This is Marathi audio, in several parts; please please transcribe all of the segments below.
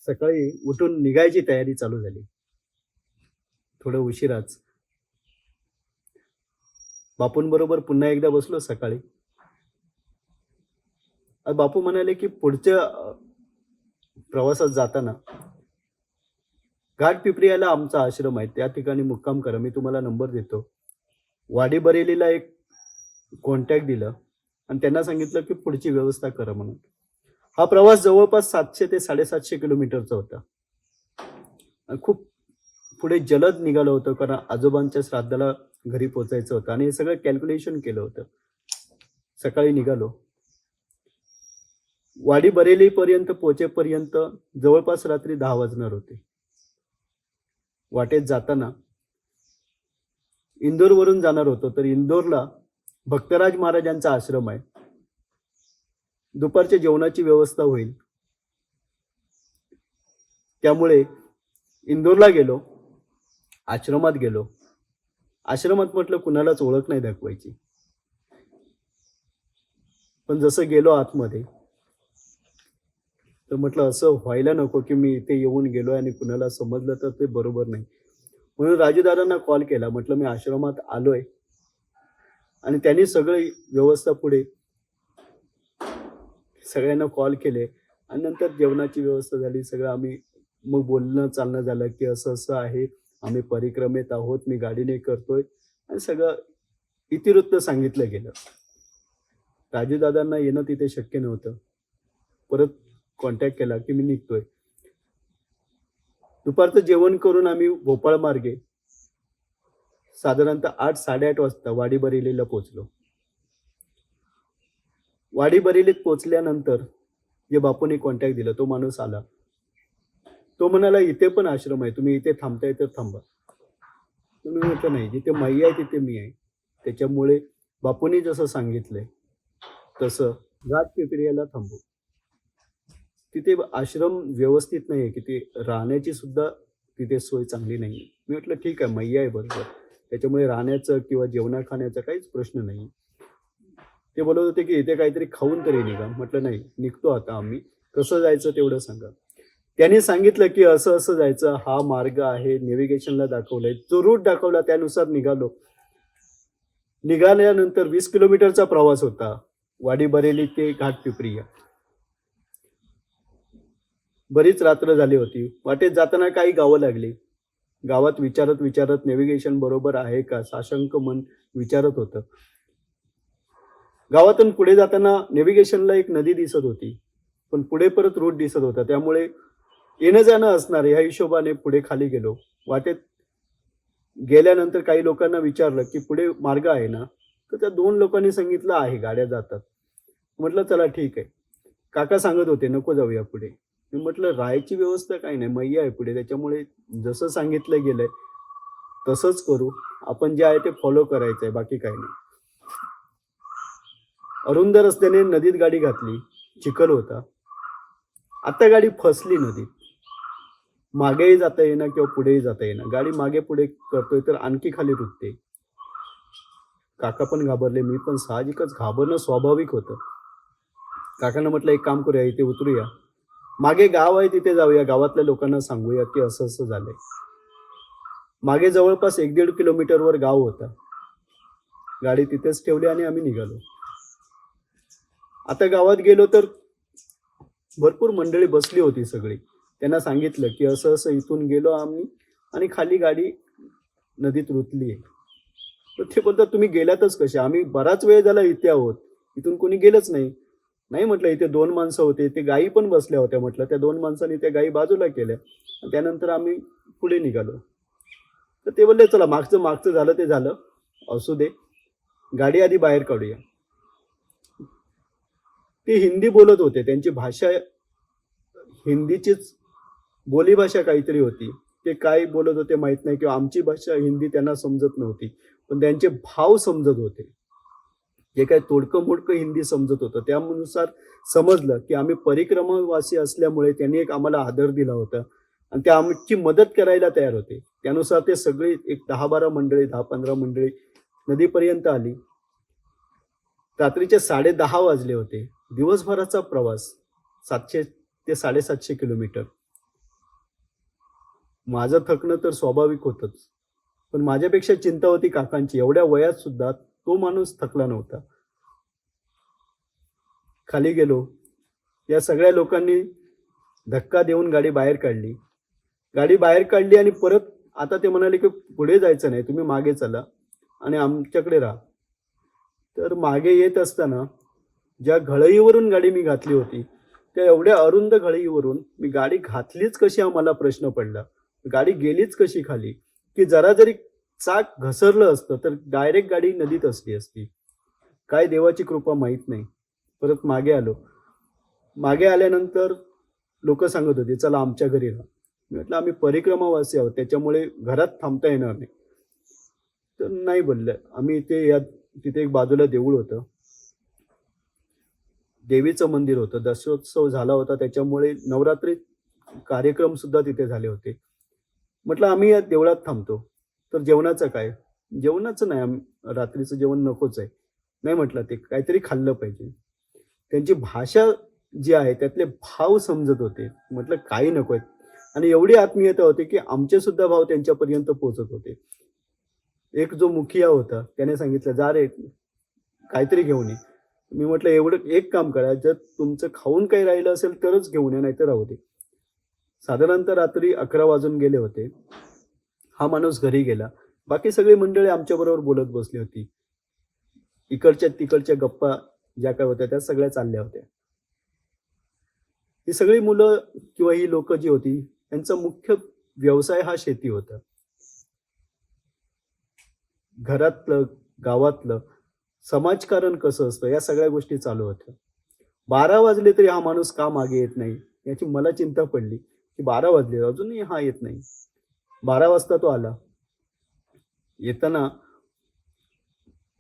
सकाळी उठून निघायची तयारी चालू झाली. थोडं उशिराच. बापूंबरोबर पुन्हा एकदा बसलो सकाळी. बापू म्हणाले, की पुढच्या प्रवासात जाताना घाटपिपरीयाला आमचा आश्रम आहे. त्या ठिकाणी मुक्काम करा. मी तुम्हाला नंबर देतो. वाडी बरेलीला एक कॉन्टॅक्ट दिलं आणि त्यांना सांगितलं, की पुढची व्यवस्था करा म्हणून. हा प्रवास जवळपास 700 ते 750 किलोमीटरचा होता. खूप पुढे जलद निघालो होतो कारण आजोबांच्या श्राद्धाला घरी पोहोचायचं होतं आणि हे सगळं कॅल्क्युलेशन केलं होतं. सकाळी निघालो. वाडी बरेलीपर्यंत पोहोचेपर्यंत जवळपास रात्री 10 वाजणार होते. वाटेत जाताना इंदोरवरून जाणार होतो, तर इंदोरला भक्तराज महाराजांचा आश्रम आहे. दुपारच्या जेवणाची व्यवस्था होईल. त्यामुळे इंदोरला गेलो. आश्रमात गेलो. आश्रमात म्हटलं कुणालाच ओळख नाही दाखवायची. पण जसं गेलो आतमध्ये तर म्हटलं असं व्हायला नको की मी इथे येऊन गेलोय आणि कुणाला समजलं तर ते बरोबर नाही. म्हणून राजूदादांना कॉल केला. म्हटलं मी आश्रमात आलोय आणि त्यांनी सगळी व्यवस्था पुढे सगळ्यांना कॉल केले आणि नंतर जेवणाची व्यवस्था झाली. सगळं आम्ही मग बोलणं चालणं झालं की असं असं आहे, आम्ही परिक्रमेत आहोत, मी गाडीने करतोय आणि सगळं इतिवृत्त सांगितलं गेलं. राजूदादांना येणं तिथे शक्य नव्हतं. परत कॉन्टॅक्ट केला की मी निघतोय. दुपारचं जेवण करून आम्ही भोपाळ मार्गे साधारणतः 8-8:30 वाजता वाडी बरेलीला पोहोचलो. वाडी बरेलीत पोहोचल्यानंतर जे बापूंनी कॉन्टॅक्ट दिला तो माणूस आला. तो म्हणाला इथे पण आश्रम आहे, तुम्ही इथे थांबताय तर थांबा. तुम्ही म्हटलं नाही, जिथे माई आहे तिथे मी आहे. त्याच्यामुळे बापूंनी जसं सांगितलंय तसं घाटपिपरीयाला थांबू. तिथे आश्रम व्यवस्थित नाहीये, की ते राहण्याची सुद्धा तिथे सोय चांगली नाहीये. मी म्हटलं ठीक आहे, मैया आहे बरोबर, त्याच्यामुळे राहण्याचं किंवा जेवणा खाण्याचा काहीच प्रश्न नाही. ते बोलत होते की इथे काहीतरी खाऊन तरी निघा. म्हटलं नाही, निघतो आता आम्ही. कसं जायचं तेवढं सांगा. त्यांनी सांगितलं की असं असं जायचं, हा मार्ग आहे, नेव्हिगेशनला दाखवलंय. जो रूट दाखवला त्यानुसार निघालो. निघाल्यानंतर 20 किलोमीटरचा प्रवास होता वाडी बरेली ते घाटपिपरीया. बरीच रात्र झाली होती. वाटेत जाताना काही गावं लागली. गावात विचारत नेव्हिगेशन बरोबर आहे का साशंक मन विचारत होतं. गावातून पुढे जाताना नेव्हिगेशनला एक नदी दिसत होती, पण पुढे परत रूट दिसत होता. त्यामुळे येणं जाणं असणार ह्या हिशोबाने पुढे खाली गेलो. वाटेत गेल्यानंतर काही लोकांना विचारलं की पुढे मार्ग आहे ना, तर त्या 2 लोकांनी सांगितलं आहे, गाड्या जातात. म्हटलं चला ठीक आहे. काका सांगत होते नको जाऊया पुढे. मी म्हटलं राहायची व्यवस्था काही नाही, मैया आहे पुढे, त्याच्यामुळे जसं सांगितलं गेलंय तसंच करू. आपण जे आहे ते फॉलो करायचं आहे, बाकी काही नाही. अरुंद रस्त्याने नदीत गाडी घातली. चिखल होता. आता गाडी फसली नदीत. मागेही जाता येईना किंवा पुढेही जाता येईना. गाडी मागे पुढे करतोय तर आणखी खाली रुतते. काका पण घाबरले, मी पण. साहजिकच घाबरणं स्वाभाविक होतं. काकांना म्हटलं एक काम करूया, इथे उतरूया, मागे गाव आहे तिथे जाऊया, गावातल्या लोकांना सांगूया की असं असं झालंय. मागे जवळपास 1-1.5 किलोमीटरवर गाव होता. गाडी तिथेच ठेवली आणि आम्ही निघालो. आता गावात गेलो तर भरपूर मंडळी बसली होती सगळी. त्यांना सांगितलं की असं असं इथून गेलो आम्ही आणि खाली गाडी नदीत रुतली आहे. तर ते बोलतात तुम्ही गेल्यातच कसे? आम्ही बराच वेळ झाला इथे आहोत, इथून कोणी गेलंच नाही. नाही म्हटलं, इथे 2 माणसं होते, ते गायी पण बसल्या होत्या. म्हटलं त्या 2 माणसांनी त्या गायी बाजूला केल्या. त्यानंतर आम्ही पुढे निघालो. तर ते बोलले चला मागचं झालं ते झालं, असू दे, गाडी आधी बाहेर काढूया. ते हिंदी बोलत होते. त्यांची भाषा हिंदीचीच बोलीभाषा काहीतरी होती. ते काय बोलत होते माहित नाही, किंवा आमची भाषा हिंदी त्यांना समजत नव्हती, पण त्यांचे भाव समजत होते. जे काय तोडकं मोडकं हिंदी समजत होतं त्यानुसार समजलं की आम्ही परिक्रमावासी असल्यामुळे त्यांनी एक आम्हाला आदर दिला होता आणि ते आमची मदत करायला तयार होते. त्यानुसार ते सगळी एक 10-12 मंडळी, 10-15 मंडळी नदीपर्यंत आली. रात्रीचे 10:30 वाजले होते. दिवसभराचा प्रवास 700 ते 750 किलोमीटर. माझं थकणं तर स्वाभाविक होतंच, पण माझ्यापेक्षा चिंता होती काकांची. एवढ्या वयात सुद्धा तो माणूस थकला नव्हता. खाली गेलो. या सगळ्या लोकांनी धक्का देऊन गाडी बाहेर काढली. गाडी बाहेर काढली आणि परत आता ते म्हणाले, की पुढे जायचं नाही, तुम्ही मागे चला आणि आमच्याकडे राहा. तर मागे येत असताना ज्या घळईवरून गाडी मी घातली होती, त्या एवढ्या अरुंद घळईवरून मी गाडी घातलीच कशी हा मला प्रश्न पडला. गाडी गेलीच कशी खाली, की जरा जरी चाक घसरलं असतं तर डायरेक्ट गाडी नदीत असली असती. काय देवाची कृपा माहीत नाही. परत मागे आलो. मागे आल्यानंतर लोक सांगत होते, चला आमच्या घरी राहा. मी म्हटलं आम्ही परिक्रमावासी आहोत, त्याच्यामुळे घरात थांबता येणार नाही. तर नाही बोलले. आम्ही तिथे एक बाजूला देऊळ होतं, देवीचं मंदिर होतं, दसरोत्सव झाला होता, त्याच्यामुळे नवरात्री कार्यक्रम सुद्धा तिथे झाले होते. म्हटलं आम्ही या देवळात थांबतो. तर जेवणाचं काय? जेवणाचं नाही, रात्रीचं जेवण नकोच आहे. नाही म्हटलं, ते काहीतरी खाल्लं पाहिजे. त्यांची भाषा जी आहे त्यातले भाव समजत होते. म्हटलं काही नको आहे. आणि एवढी आत्मीयता होती की आमचे सुद्धा भाव त्यांच्यापर्यंत पोहोचत होते. एक जो मुखिया होता त्याने सांगितलं, जा रे काहीतरी घेऊन ये. मी म्हटलं एवढं एक काम करा, जर तुमचं खाऊन काही राहिलं असेल तरच घेऊन या, नाही तर राहू दे. साधारणतः रात्री 11 वाजून गेले होते. हा माणूस घरी गेला. बाकी सगळी मंडळी आमच्याबरोबर बोलत बसली होती. इकडच्या तिकडच्या गप्पा ज्या काय होत्या त्या सगळ्या चालल्या होत्या. ही सगळी मुलं किंवा ही लोक जी होती त्यांचा मुख्य व्यवसाय हा शेती होता. घरातलं, गावातलं समाजकारण कसं असतं या सगळ्या गोष्टी चालू होत्या. 12 वाजले तरी हा माणूस का मागे येत नाही याची मला चिंता पडली, की 12 वाजले अजूनही हा येत नाही. 12 वाजता तो आला. येताना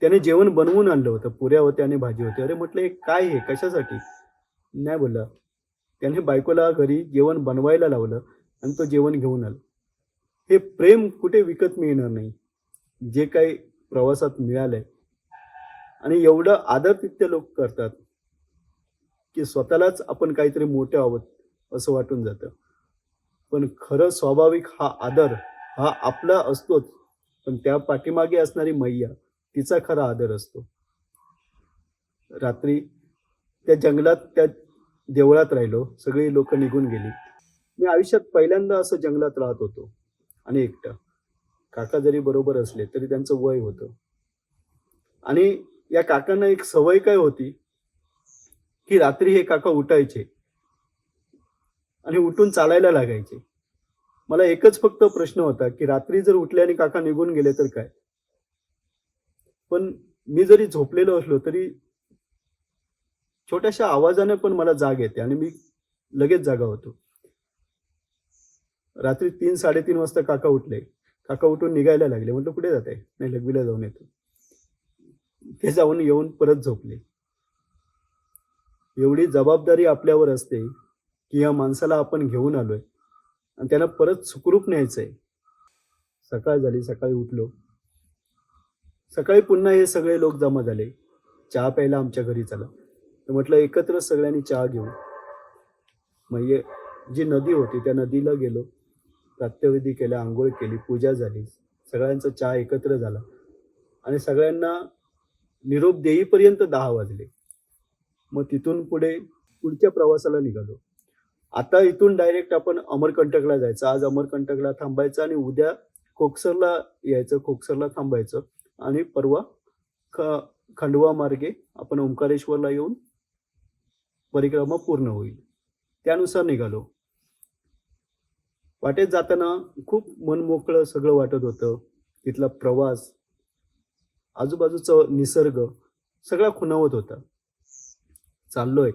त्याने जेवण बनवून आणलं होतं. पुऱ्या होत्या आणि भाजी होती. अरे म्हटलं, हे काय, हे कशासाठी? नाही बोलला. त्याने बायकोला घरी जेवण बनवायला लावलं आणि तो जेवण घेऊन आला. हे प्रेम कुठे विकत मिळणार नाही, जे काही प्रवासात मिळालंय. आणि एवढं आदर तिथले लोक करतात की स्वतःलाच आपण काहीतरी मोठे आहोत असं वाटून जातं. पण खरं स्वाभाविक हा आदर हा आपला असतोच, पण त्या पाठीमागे असणारी मैया तिचा खरा आदर असतो. रात्री त्या जंगलात त्या देवळात राहिलो. सगळी लोक निघून गेली. मी आयुष्यात पहिल्यांदा असं जंगलात राहत होतो आणि एकटा. काका जरी बरोबर असले तरी त्यांचं वय होतं. आणि या काकांना एक सवय काय होती, की रात्री हे काका उठायचे आणि उठून चालायला लागायचे. मला एकच फक्त प्रश्न होता, की रात्री जर उठले आणि काका निघून गेले तर काय? पण मी जरी झोपलेलो असलो तरी छोट्याशा आवाजाने पण मला जाग येते आणि मी लगेच जागा होतो. रात्री 3-3:30 वाजता काका उठले. काका उठून निघायला लागले. म्हटलं कुठे जाताय? नाही, लघवीला जाऊन येतो. ते जाऊन येऊन परत झोपले. एवढी जबाबदारी आपल्यावर असते की या माणसाला आपण घेऊन आलोय आणि त्यांना परत सुखरूप न्यायचंय. सकाळ झाली. सकाळी उठलो. सकाळी पुन्हा हे सगळे लोक जमा झाले. चहा प्यायला आमच्या घरी चला. तर म्हटलं एकत्र सगळ्यांनी चहा घेऊ. म्हणजे जी नदी होती त्या नदीला गेलो. प्रात्यविधी केला, आंघोळ केली, पूजा झाली. सगळ्यांचा चहा एकत्र झाला आणि सगळ्यांना निरोप देईपर्यंत 10 वाजले. मग तिथून पुढच्या प्रवासाला निघालो. आता इथून डायरेक्ट आपण अमरकंटकला जायचं. आज अमरकंटकला थांबायचं आणि उद्या कोकसरला यायचं, कोकसरला थांबायचं आणि परवा खंडवा मार्गे आपण ओंकारेश्वरला येऊन परिक्रमा पूर्ण होईल. त्यानुसार निघालो. वाटेत जाताना खूप मनमोकळं सगळं वाटत होतं. तिथला प्रवास, आजूबाजूचा निसर्ग सगळा खुणावत होता. चाललोय.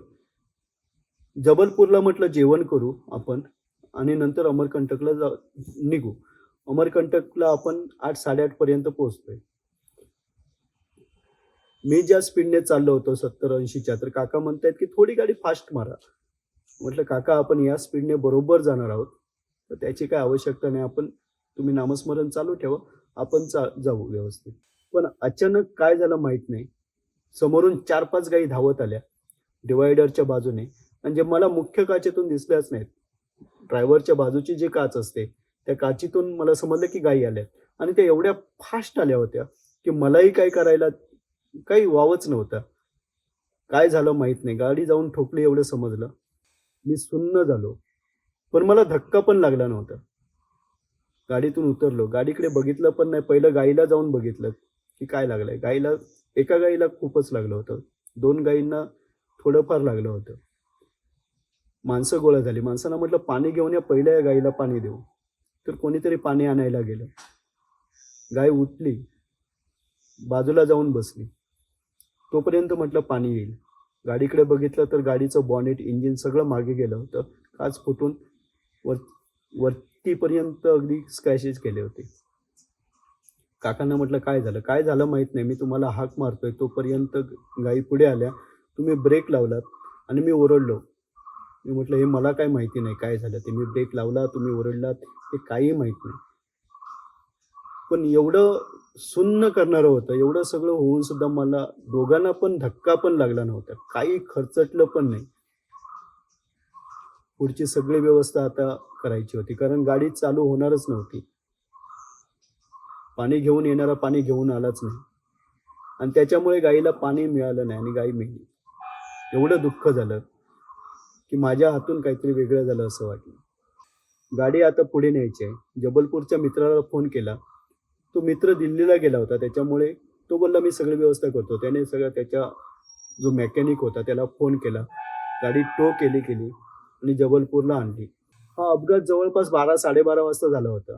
जबलपूरला म्हटलं जेवण करू आपण आणि नंतर अमरकंटकला निघू. अमरकंटकला आपण 8-8:30 पर्यंत पोहोचतोय. मी ज्या स्पीडने चाललो होतो 70-80च्या, तर काका म्हणतायत की थोडी गाडी फास्ट मारा. म्हटलं काका आपण या स्पीडने बरोबर जाणार आहोत, तर त्याची काय आवश्यकता नाही. तुम्ही नामस्मरण चालू ठेवा, आपण जाऊ व्यवस्थित. पण अचानक काय झालं माहित नाही. समोरून 4-5 गाई धावत आल्या डिवायडरच्या बाजूने आणि जे मला मुख्य काचेतून दिसल्याच नाहीत. ड्रायव्हरच्या बाजूची जी काच असते त्या काचीतून मला समजलं की गायी आल्या आणि त्या एवढ्या फास्ट आल्या होत्या की मलाही काय करायला काही वावच नव्हतं. काय झालं माहित नाही. गाडी जाऊन ठोकली एवढं समजलं. मी सुन्न झालो. पण मला धक्का पण लागला नव्हता. गाडीतून उतरलो. गाडीकडे बघितलं पण नाही. पहिलं गाईला जाऊन बघितलं की काय लागलंय. एका गाईला खूपच लागलं होतं. 2 गाईंना थोडंफार लागलं होतं. माणसं गोळा झाली. माणसाला म्हटलं, "पाणी घेऊन या, पहिल्या या गाईला पाणी देऊ." तर कोणीतरी पाणी आणायला गेलं. गाय उठली, बाजूला जाऊन बसली. तोपर्यंत म्हटलं पाणी येईल. गाडीकडे बघितलं तर गाडीचं बॉनेट, इंजिन सगळं मागे गेलं होतं. काच फुटून वर वरतीपर्यंत अगदी स्क्रॅचेस केले होते. काकांना म्हटलं, "काय झालं?" "काय झालं माहीत नाही. मी तुम्हाला हाक मारतोय तोपर्यंत गायी पुढे आल्या. तुम्ही ब्रेक लावलात आणि मी ओरडलो." मी म्हटलं, "हे मला काय माहिती नाही काय झालं ते. मी ब्रेक लावला, तुम्ही ओरडलात, हे काहीही माहीत नाही." पण एवढं सुन्न करणारं होतं, एवढं सगळं होऊन सुद्धा मला दोघांना पण धक्का पण लागला नव्हता. काही खरचटलं पण नाही. पुढची सगळी व्यवस्था आता करायची होती. कारण गाडी चालू होणारच नव्हती. पाणी घेऊन येणारा पाणी घेऊन आलाच नाही. आणि त्याच्यामुळे गाईला पाणी मिळालं नाही आणि गाय मेली. एवढं दुःख झालं, की माझ्या हातून काहीतरी वेगळं झालं असं वाटलं. गाडी आता पुढे न्यायची आहे. जबलपूरच्या मित्राला फोन केला. तो मित्र दिल्लीला गेला होता. त्याच्यामुळे तो बोलला, "मी सगळी व्यवस्था करतो." त्याने सगळं त्याच्या जो मेकॅनिक होता त्याला फोन केला. गाडी टो केली आणि जबलपूरला आणली. हा अपघात जवळपास 12-12:30 वाजता झाला होता.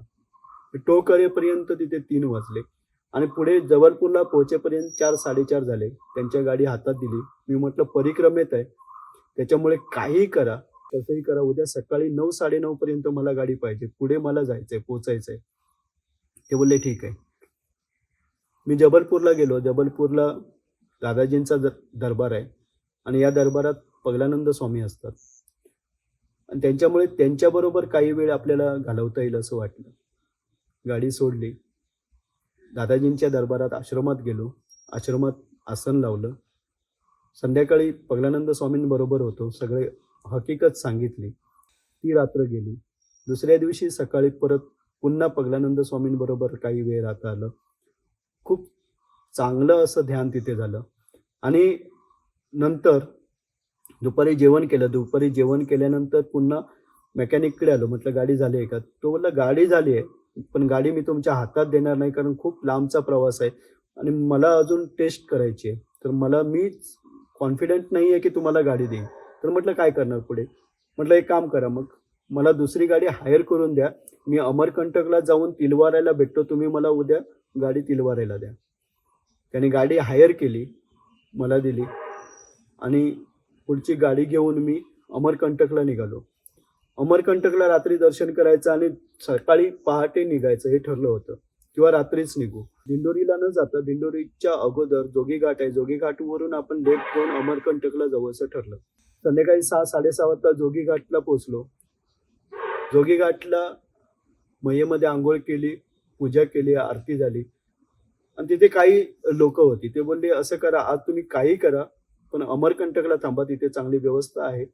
टो करेपर्यंत तिथे 3 वाजले आणि पुढे जबलपूरला पोहोचेपर्यंत 4-4:30 झाले. त्यांच्या गाडी हातात दिली. मी म्हटलं, "परिक्रमेत आहे. त्याच्यामुळे काहीही करा, कसंही करा. उद्या सकाळी 9-9:30 पर्यंत मला गाडी पाहिजे. पुढे मला जायचंय, पोहोचायचंय." ते बोलले, "ठीक आहे." मी जबलपूरला गेलो. जबलपूरला दादाजींचा दरबार आहे आणि या दरबारात पगलानंद स्वामी असतात आणि त्यांच्यामुळे त्यांच्याबरोबर काही वेळ आपल्याला घालवता येईल असं वाटलं. गाडी सोडली. दादाजींच्या दरबारात आश्रमात गेलो. आश्रमात आसन लावलं. संध्याकाळी पगलानंद स्वामींबरोबर होतो. सगळे हकीकत सांगितली. ती रात्र गेली. दुसऱ्या दिवशी सकाळी परत पुन्हा पगलानंद स्वामींबरोबर काही वेळ राहता आलं. खूप चांगलं असं ध्यान तिथे झालं आणि नंतर दुपारी जेवण केलं. दुपारी जेवण केल्यानंतर पुन्हा मेकॅनिककडे आलो. म्हटलं, "गाडी झाली आहे का?" तो बोलला, "गाडी झाली आहे, पण गाडी मी तुमच्या हातात देणार नाही कारण खूप लांबचा प्रवास आहे आणि मला अजून टेस्ट करायची आहे. तर मीच कॉन्फिडंट नाही आहे की तुम्हाला गाडी देईन." तर म्हटलं, "काय करणार पुढे?" म्हटलं, "एक काम करा मग, मला दुसरी गाडी हायर करून द्या. मी अमरकंटकला जाऊन तिलवाराला भेटतो. तुम्ही मला उद्या गाडी तिलवाराला द्या." त्याने गाडी हायर केली, मला दिली आणि पुढची गाडी घेऊन मी अमरकंटकला निघालो. अमरकंटकला रात्री दर्शन करायचं आणि सकाळी पहाटे निघायचं हे ठरलं होतं किंवा रात्रीच निघू. दिंडोरीला न जाता दिंडोरीच्या अगोदर जोगी घाट आहे. जोगी घाटवरून आपण लेफ्ट घेऊन अमरकंटकला जाऊ असं ठरलं. संध्याकाळी 6-6:30 वाजता जोगी घाटला पोहोचलो. जोगी घाटला मय्येमध्ये आंघोळ केली, पूजा केली, आरती झाली आणि तिथे काही लोक होती. ते बोलले, "असं करा, आज तुम्ही काही करा, पण अमरकंटकला थांबा. तिथे चांगली व्यवस्था आहे